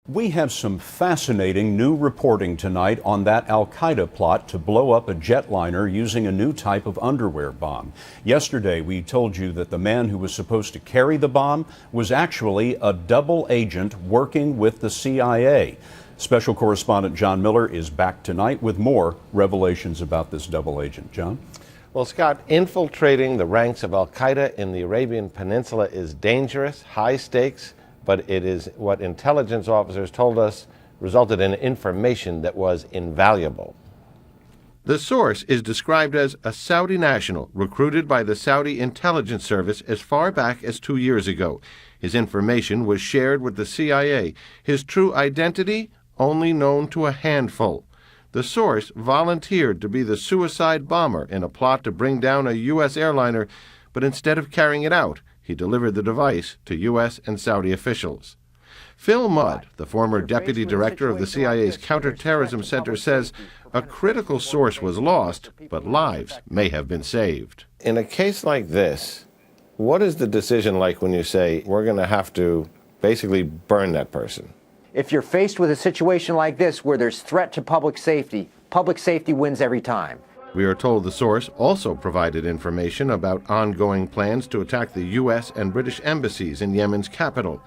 We have some fascinating new reporting tonight on that Al-Qaeda plot to blow up a jetliner using a new type of underwear bomb. Yesterday, we told you that the man who was supposed to carry the bomb was actually a double agent working with the CIA. Special correspondent John Miller is back tonight with more revelations about this double agent. John? Well, Scott, infiltrating the ranks of Al-Qaeda in the Arabian Peninsula is dangerous, high stakes, but it is what intelligence officers told us resulted in information that was invaluable. The source is described as a Saudi national recruited by the Saudi intelligence service as far back as 2 years ago. His information was shared with the CIA. His true identity only known to a handful. The source volunteered to be the suicide bomber in a plot to bring down a U.S. airliner, but instead of carrying it out, he delivered the device to U.S. and Saudi officials. Phil Mudd, the former deputy director of the CIA's Counterterrorism Center, says a critical source was lost, but lives may have been saved. In a case like this, what is the decision like when you say, we're going to have to basically burn that person? If you're faced with a situation like this where there's threat to public safety wins every time. We are told the source also provided information about ongoing plans to attack the U.S. and British embassies in Yemen's capital,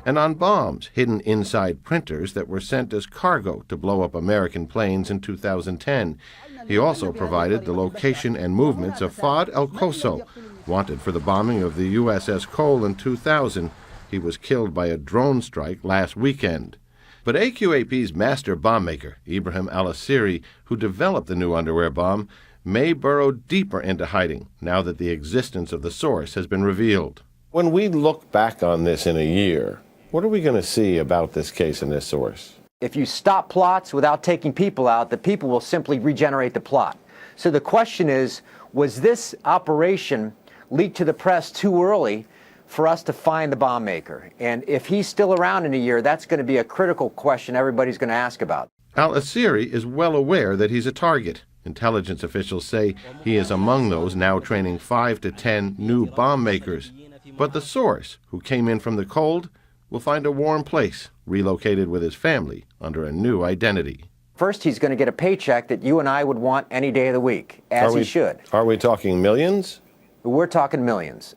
and on bombs hidden inside printers that were sent as cargo to blow up American planes in 2010. He also provided the location and movements of Fahd el-Koso, wanted for the bombing of the USS Cole in 2000. He was killed by a drone strike last weekend. But AQAP's master bomb maker, Ibrahim al-Asiri, who developed the new underwear bomb, may burrow deeper into hiding now that the existence of the source has been revealed. When we look back on this in a year, what are we going to see about this case and this source? If you stop plots without taking people out, the people will simply regenerate the plot. So the question is, was this operation leaked to the press too early for us to find the bomb maker? And if he's still around in a year, that's going to be a critical question everybody's going to ask about. Al-Asiri is well aware that he's a target. Intelligence officials say he is among those now training 5 to 10 new bomb makers. But the source, who came in from the cold, will find a warm place, relocated with his family under a new identity. First, he's going to get a paycheck that you and I would want any day of the week, as he should. Are we talking millions? We're talking millions.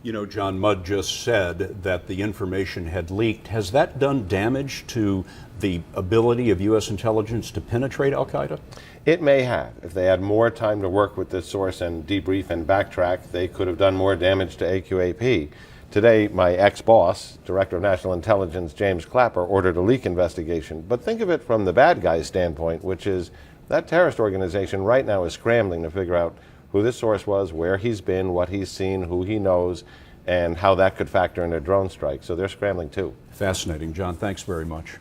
You know, John, Mudd just said that the information had leaked. Has that done damage to the ability of U.S. intelligence to penetrate Al-Qaeda? It may have. If they had more time to work with this source and debrief and backtrack, they could have done more damage to AQAP. Today, my ex-boss, Director of National Intelligence, James Clapper, ordered a leak investigation. But think of it from the bad guy's standpoint, which is that terrorist organization right now is scrambling to figure out who this source was, where he's been, what he's seen, who he knows, and how that could factor in a drone strike. So they're scrambling too. Fascinating, John. Thanks very much.